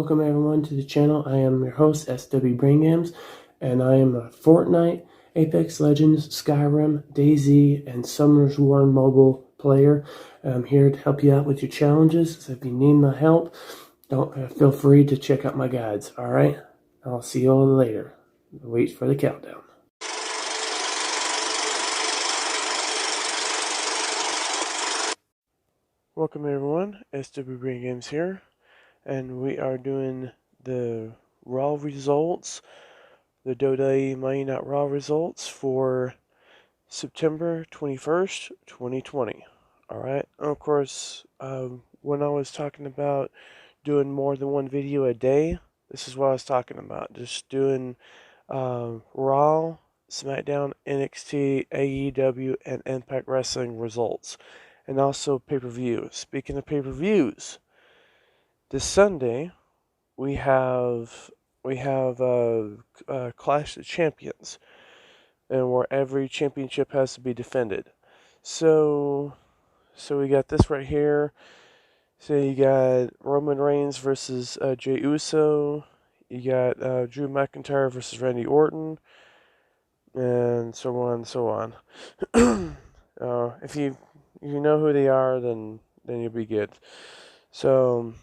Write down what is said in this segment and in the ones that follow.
Welcome everyone to the channel. I am your host, SWBrainGames, and I am a Fortnite, Apex Legends, Skyrim, DayZ, and Summer's War mobile player. I'm here to help you out with your challenges. So if you need my help, don't feel free to check out my guides. Alright? I'll see you all later. Wait for the countdown. Welcome everyone, SWBrainGames here, and we are doing the raw results, the WWE Money Not Raw results for September 21st, 2020. Alright, of course, when I was talking about doing more than one video a day, this is what I was talking about. Just doing Raw, SmackDown, NXT, AEW, and Impact Wrestling results. And also pay-per-view. Speaking of pay-per-views, this Sunday we have Clash of Champions, and where every championship has to be defended. So we got this right here. So you got Roman Reigns versus Jey Uso. You got Drew McIntyre versus Randy Orton, and so on and so on. If you know who they are, then you'll be good. So,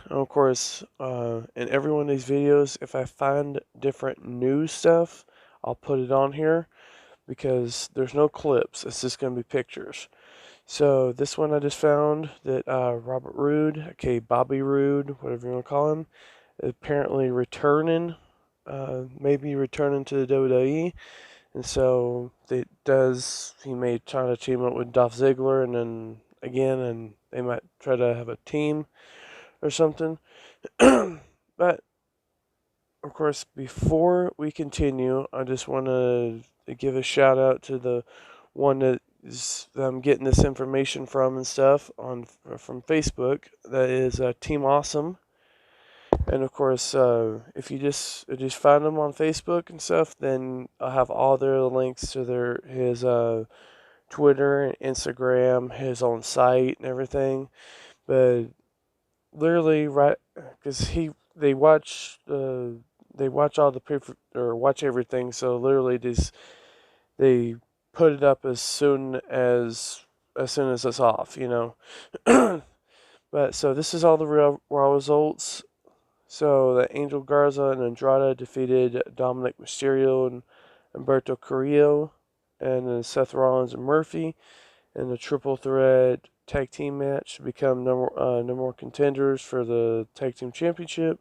of course, in every one of these videos, if I find different news stuff, I'll put it on here, because there's no clips. It's just going to be pictures. So this one I just found that Robert Roode, Bobby Roode, whatever you want to call him, apparently returning, maybe returning to the WWE. And so he may try to team up with Dolph Ziggler and then they might try to have a team or something. But, of course, before we continue, I just want to give a shout out to the one that I'm getting this information from and stuff from Facebook. That is Team Awesome. And of course, if you just find them on Facebook and stuff, then I'll have all their links to his Twitter and Instagram, his own site and everything. But literally, right, because they watch all the paper, or watch everything. So literally, they put it up as soon as it's off, you know. But so this is all the raw results. So the Angel Garza and Andrade defeated Dominic Mysterio and Humberto Carrillo, and then Seth Rollins and Murphy in the triple threat tag team match to become number one contenders for the tag team championship.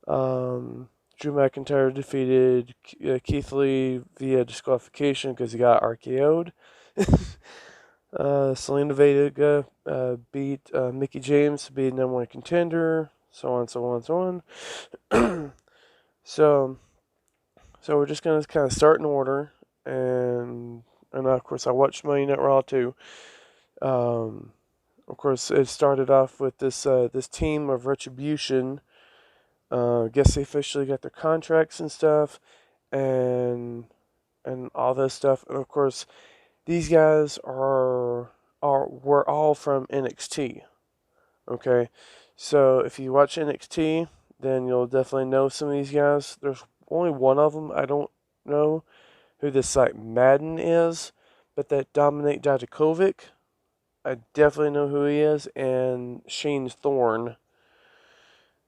Drew McIntyre defeated Keith Lee via disqualification because he got RKO'd. Selena Vega beat Mickie James to be the number one contender. So on, so on, so on. So we're just gonna kind of start in order, and of course I watched Money Night Raw too. Of course, it started off with this team of Retribution. Guess they officially got their contracts and stuff, and all this stuff. And of course, these guys were all from NXT. Okay, so if you watch NXT, then you'll definitely know some of these guys. There's only one of them I don't know who this Madden is, but that Dominik Dijakovic, I definitely know who he is, and Shane Thorne.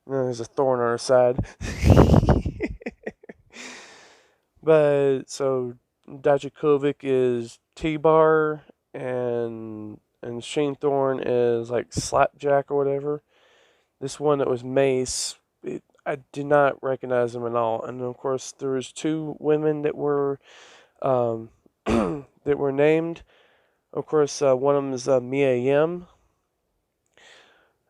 There's a thorn on her side. But so Dijakovic is T-Bar, and Shane Thorne is like Slapjack or whatever. This one that was Mace, I did not recognize him at all. And of course, there was two women that were that were named. Of course, one of them is Mia Yim.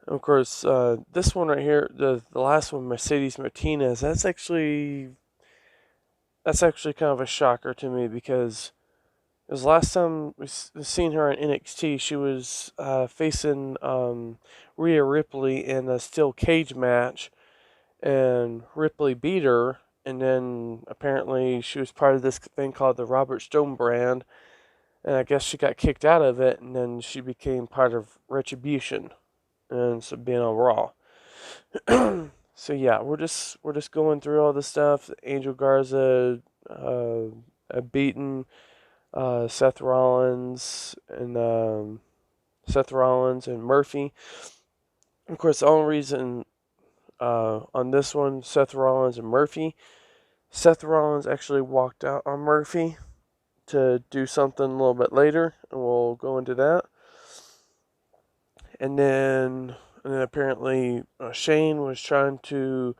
Of course, this one right here, the last one, Mercedes Martinez, that's actually kind of a shocker to me, because it was last time we seen her in NXT, she was facing Rhea Ripley in a steel cage match, and Ripley beat her, and then apparently she was part of this thing called the Robert Stone brand, and I guess she got kicked out of it, and then she became part of Retribution, and so being on Raw. So yeah, we're just going through all the stuff. Angel Garza beaten Seth Rollins and Murphy. Of course, the only reason on this one, Seth Rollins and Murphy, Seth Rollins actually walked out on Murphy to do something a little bit later, and we'll go into that. And then apparently Shane was trying to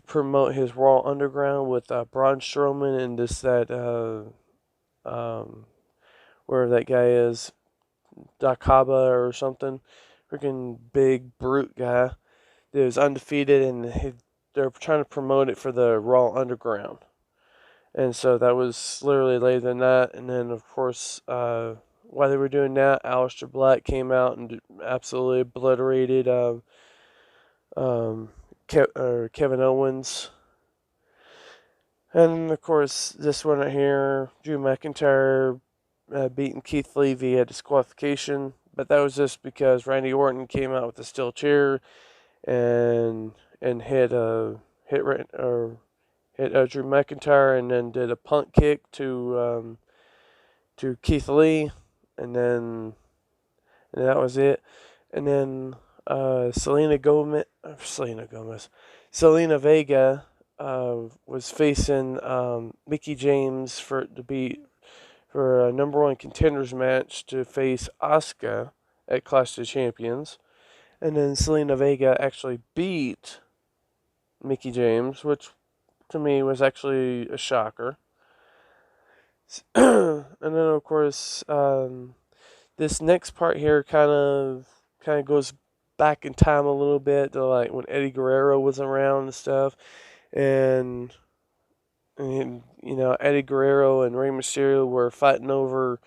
promote his Raw Underground with Braun Strowman and wherever that guy is, Dakaba or something, freaking big brute guy that was undefeated, and they're trying to promote it for the Raw Underground. And so that was literally later than that. And then, of course, while they were doing that, Aleister Black came out and absolutely obliterated Kevin Owens. And, of course, this one right here, Drew McIntyre beating Keith Lee via disqualification. But that was just because Randy Orton came out with a steel chair and hit Drew McIntyre, and then did a punt kick to Keith Lee, and that was it. And then Selena Vega was facing Mickie James for a number one contenders match to face Asuka at Clash of Champions. And then Selena Vega actually beat Mickie James, which to me was actually a shocker. And then, of course, this next part here kind of goes back in time a little bit to like when Eddie Guerrero was around and stuff, and Eddie Guerrero and Rey Mysterio were fighting over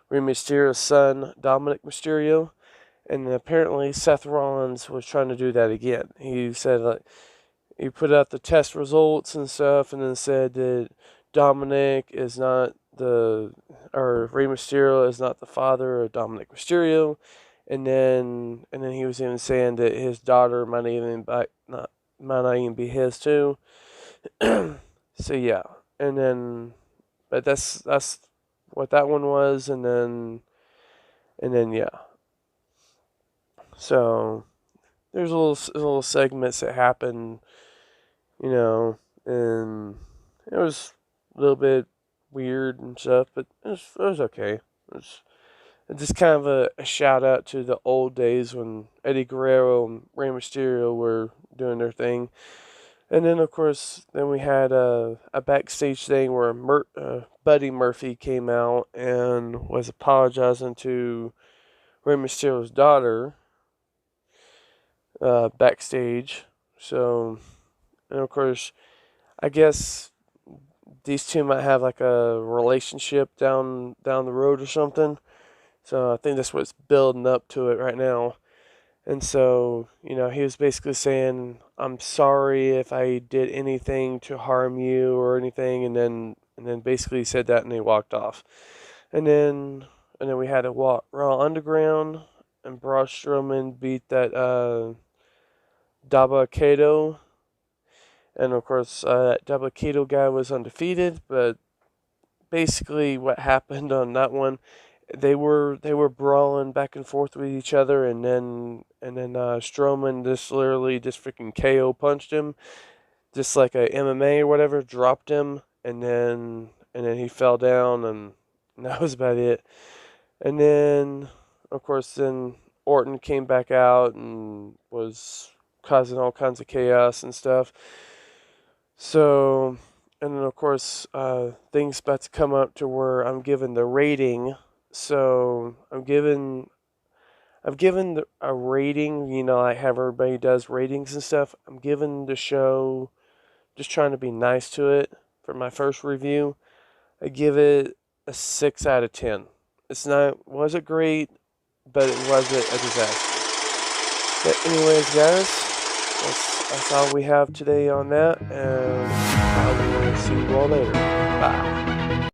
Rey Mysterio's son, Dominic Mysterio. And apparently Seth Rollins was trying to do that again. He said, he put out the test results and stuff, and then said that Dominic is not or Rey Mysterio is not the father of Dominic Mysterio. And then he was even saying that his daughter might not even be his too. So yeah. And then, but that's what that one was, and then yeah. So there's little segments that happen, and it was a little bit weird and stuff, but it was okay. It's just kind of a shout out to the old days when Eddie Guerrero and Rey Mysterio were doing their thing. And then, of course, we had a backstage thing where Buddy Murphy came out and was apologizing to Rey Mysterio's daughter backstage. So, and of course, I guess these two might have like a relationship down the road or something. So I think that's what's building up to it right now. And so, he was basically saying, "I'm sorry if I did anything to harm you or anything," and then basically said that, and he walked off. And then we had a Raw Underground, and Braun Strowman beat that Daba Kato. And of course, that Daba Kato guy was undefeated, but basically what happened on that one, they were brawling back and forth with each other, and then Strowman just literally just freaking KO punched him, just like a MMA or whatever, dropped him, and then he fell down, and that was about it. And then, of course, then Orton came back out and was causing all kinds of chaos and stuff. So, and then of course, things about to come up to where I'm giving the rating. So I'm given a rating. Like how everybody does ratings and stuff. I'm giving the show, just trying to be nice to it for my first review. I give it a 6 out of 10. Wasn't great, but it wasn't a disaster. But anyways, guys, that's all we have today on that, and I will see you all later. Bye.